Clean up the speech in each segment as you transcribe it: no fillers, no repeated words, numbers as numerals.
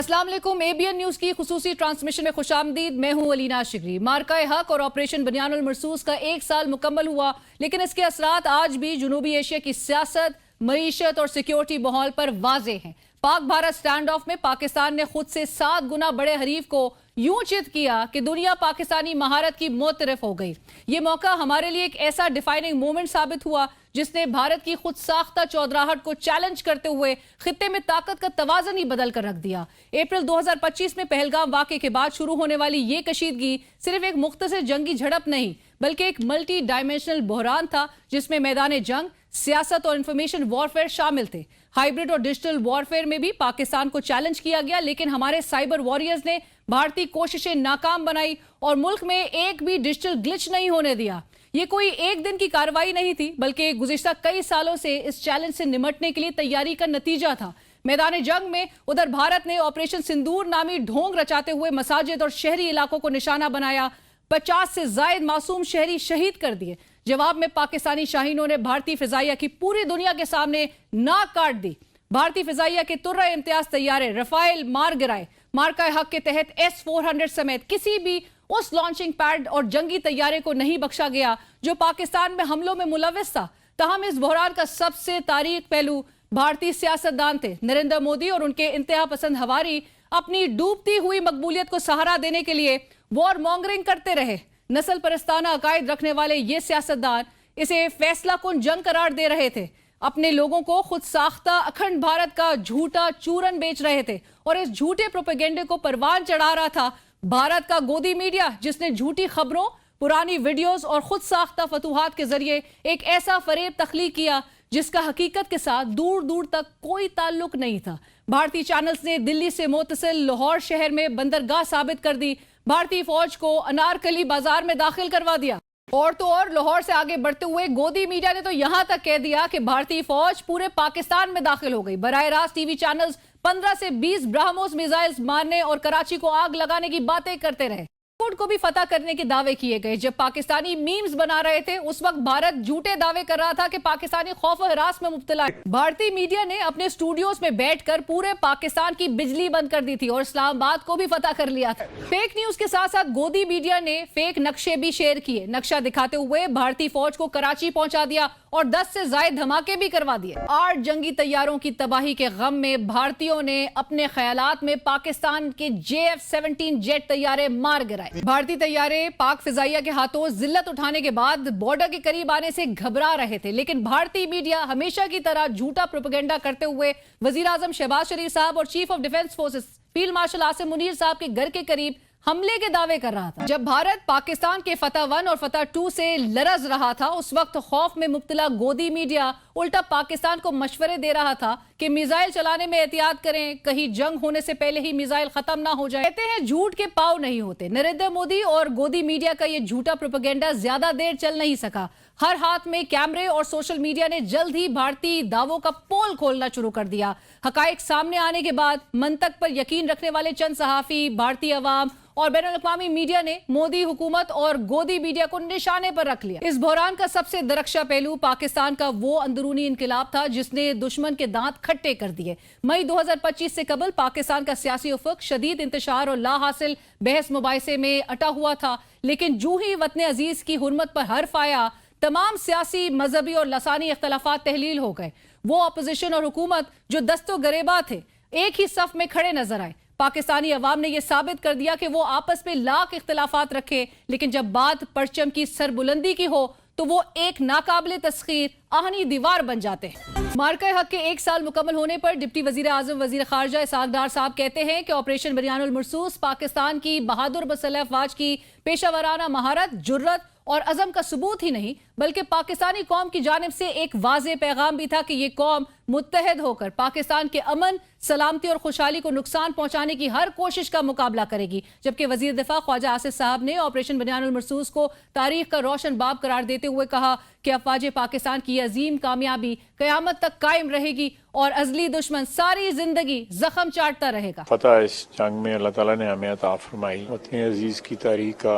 अस्सलाम वालेकुम। ABN news की खुसूसी ट्रांसमिशन में खुशामदीद। मैं हूं अलीना शिगरी। मार्का हक और ऑपरेशन बनियानुल मरसूस का 1 साल मुकम्मल हुआ, लेकिन इसके असरात आज भी जनूबी एशिया की सियासत, मईशत और सिक्योरिटी माहौल पर वाजे हैं। पाक भारत स्टैंड ऑफ में पाकिस्तान ने खुद से 7 गुना बड़े हरीफ को यूं चित किया कि दुनिया पाकिस्तानी महारत की मोतरफ हो गई। ये मौका हमारे लिए एक ऐसा डिफाइनिंग मोमेंट साबित हुआ जिसने भारत की खुद साख्ता चौधराहट को चैलेंज करते हुए खित्ते में ताकत का तवाज़न ही बदल कर रख दिया। अप्रैल 2025 में पहलगाम वाक़े के बाद शुरू होने वाली ये कशीदगी सिर्फ एक मुख्तसर जंगी झड़प नहीं, बल्कि एक मल्टी डायमेंशनल बहरान था जिसमें मैदान जंग, सियासत और इंफॉर्मेशन वॉरफेयर शामिल थे। हाइब्रिड और डिजिटल वॉरफेयर में भी पाकिस्तान को चैलेंज किया गया, लेकिन हमारे साइबर वॉरियर्स ने भारतीय कोशिशें नाकाम बनाई और मुल्क में एक भी डिजिटल ग्लिच नहीं होने दिया। ये कोई एक दिन की कार्रवाई नहीं थी, बल्कि गुज़िश्ता कई सालों से इस चैलेंज से निमटने के लिए तैयारी का नतीजा था। मैदान जंग में उधर भारत ने ऑपरेशन सिंदूर नामी ढोंग रचाते हुए मसाजिद और शहरी इलाकों को निशाना बनाया। 50 से जायद मासूम शहरी शहीद कर दिए। जवाब में पाकिस्तानी शाहीनों ने भारतीय फिजाइया की पूरी दुनिया के सामने नाक काट दी। भारतीय फिजाइया के तुर्रा इम्तियाज तैयारे रफाइल मार गिराए। मार्का हक के तहत S-400 समेत किसी भी उस लॉन्चिंग पैड और जंगी तैयारे को नहीं बख्शा गया जो पाकिस्तान में हमलों में मुलविस था। तहम इस बहरान का सबसे तारीख पहलू भारतीय सियासतदान थे। नरेंद्र मोदी और उनके इंतहा पसंद हवारी अपनी डूबती हुई मकबूलियत को सहारा देने के लिए वॉर मॉन्गरिंग करते रहे। नस्ल परस्ताना अकायद रखने वाले ये सियासतदान इसे फैसला कुन जंग करार दे रहे थे। अपने लोगों को खुद साख्ता अखंड भारत का झूठा चूरन बेच रहे थे और इस झूठे प्रोपेगेंडे को परवान चढ़ा रहा था भारत का गोदी मीडिया, जिसने झूठी खबरों, पुरानी वीडियोस और खुद साख्ता फतूहात के जरिए एक ऐसा फरेब तख्लीक किया जिसका हकीकत के साथ दूर दूर तक कोई ताल्लुक नहीं था। भारतीय चैनल्स ने दिल्ली से मुत्तसिल लाहौर शहर में बंदरगाह साबित कर दी। भारतीय फौज को अनारकली बाजार में दाखिल करवा दिया। और तो और लाहौर से आगे बढ़ते हुए गोदी मीडिया ने तो यहां तक कह दिया कि भारतीय फौज पूरे पाकिस्तान में दाखिल हो गई। बराह रास्त टीवी चैनल्स 15 से 20 ब्रह्मोस मिसाइल्स मारने और कराची को आग लगाने की बातें करते रहे। को भी फतह करने के दावे किए गए। जब पाकिस्तानी मीम्स बना रहे थे उस वक्त भारत झूठे दावे कर रहा था कि पाकिस्तानी खौफ और हरास में मुब्तला है। भारतीय मीडिया ने अपने स्टूडियोज में बैठकर पूरे पाकिस्तान की बिजली बंद कर दी थी और इस्लामाबाद को भी फतह कर लिया था। फेक न्यूज के साथ साथ गोदी मीडिया ने फेक नक्शे भी शेयर किए। नक्शा दिखाते हुए भारतीय फौज को कराची पहुंचा दिया और 10 से ज्यादा धमाके भी करवा दिए। 8 जंगी तैयारों की तबाही के गम में भारतीयों ने अपने ख्यालात में पाकिस्तान के JF-17 जेट तैयारे मार गिराए। भारतीय तैयारे पाक फिजाइया के हाथों जिल्लत उठाने के बाद बॉर्डर के करीब आने से घबरा रहे थे, लेकिन भारतीय मीडिया हमेशा की तरह झूठा प्रोपेगेंडा करते हुए वजीर आजम शहबाज शरीफ साहब और chief of defence forces field marshal Asim Munir साहब के घर के करीब हमले के दावे कर रहा था। जब भारत पाकिस्तान के फतह 1 और फतह 2 से लरज रहा था, उस वक्त खौफ में मुब्तला गोदी मीडिया उल्टा पाकिस्तान को मशवरे दे रहा था कि मिसाइल चलाने में एहतियात करें, कहीं जंग होने से पहले ही मिसाइल खत्म ना हो जाए। कहते हैं झूठ के पाव नहीं होते। नरेंद्र मोदी और गोदी मीडिया का ये झूठा प्रोपेगेंडा ज्यादा देर चल नहीं सका। हर हाथ में कैमरे और सोशल मीडिया ने जल्द ही भारतीय दावों का पोल खोलना शुरू कर दिया। हकायक सामने आने के बाद मंतक पर यकीन रखने वाले चंद सहाफी, भारतीय अवाम और बैनुल-अक़वामी मीडिया ने मोदी हुकूमत और गोदी मीडिया को निशाने पर रख लिया। इस बहरान का सबसे दरख्शा पहलू पाकिस्तान का वो अंदरूनी इनकलाब था जिसने दुश्मन के दांत खट्टे कर दिए। मई 2025 से कबल पाकिस्तान का सियासी उफ़क़ शदीद इंतशार और ला हासिल बहस मुबाहिसे में अटा हुआ था, लेकिन जूं ही वतन अजीज की हुर्मत पर हर्फ आया, तमाम सियासी, मजहबी और लसानी इख्तलाफात तहलील हो गए। वो अपोजिशन और हुकूमत जो दस्तो गरेबा थे एक ही सफ में खड़े नजर आए। पाकिस्तानी अवाम ने यह साबित कर दिया कि वो आपस में लाख इख्तलाफात रखे, लेकिन जब बात परचम की सरबुलंदी की हो तो वो एक नाकाबिले तस्खीर आहनी दीवार बन जाते हैं। मार्का हक के 1 साल मुकम्मल होने पर डिप्टी वजीर आजम वजीर खारजा इसहाक डार साहब कहते हैं कि ऑपरेशन बनियानुल मरसूस पाकिस्तान की बहादुर मुसल्लह अफवाज की पेशावराना महारत, जुर्रत और अज़म का सबूत ही नहीं, बल्कि पाकिस्तानी कौम की जानिब से एक वाज़ेह पैगाम भी था कि ये कौम मुत्तहद होकर पाकिस्तान के अमन, सलामती और खुशहाली को नुकसान पहुंचाने की हर कोशिश का मुकाबला करेगी। जबकि वजीर दिफा ख्वाजा आसिफ साहब ने ऑपरेशन बनियानुल मरसूस को तारीख का रोशन बाब करार देते हुए कहा कि अफवाज पाकिस्तान की अजीम कामयाबी कयामत तक कायम रहेगी और अजली दुश्मन सारी जिंदगी जख्म चाटता रहेगा। फतह इस जंग में अल्लाह ताला ने हमें अता फरमाई। वतन अजीज की तारीख का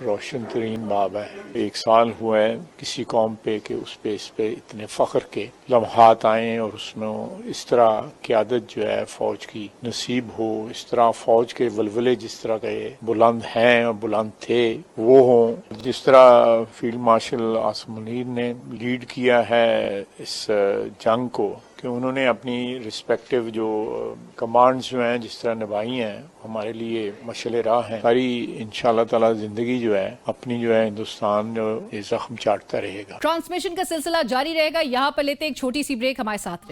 روشن ترین باب ہے. 1 سال ہوا ہے کسی قوم پہ کہ اس پہ اتنے فخر کے لمحات آئیں اور اس میں اس طرح قیادت جو ہے فوج کی نصیب ہو, اس طرح فوج کے ولولے جس طرح کے بلند ہیں اور بلند تھے وہ ہوں, جس طرح فیلڈ مارشل عاصم منیر نے لیڈ کیا ہے اس جنگ کو, کہ انہوں نے اپنی رسپیکٹیو جو کمانڈز جو ہیں جس طرح نبھائی ہیں ہمارے لیے مشعل راہ ہیں. ساری انشاءاللہ تعالی زندگی جو ہے اپنی جو ہے ہندوستان جو یہ زخم چاٹتا رہے گا. ٹرانسمیشن کا سلسلہ جاری رہے گا. یہاں پر لیتے ایک چھوٹی سی بریک, ہمارے ساتھ رہے.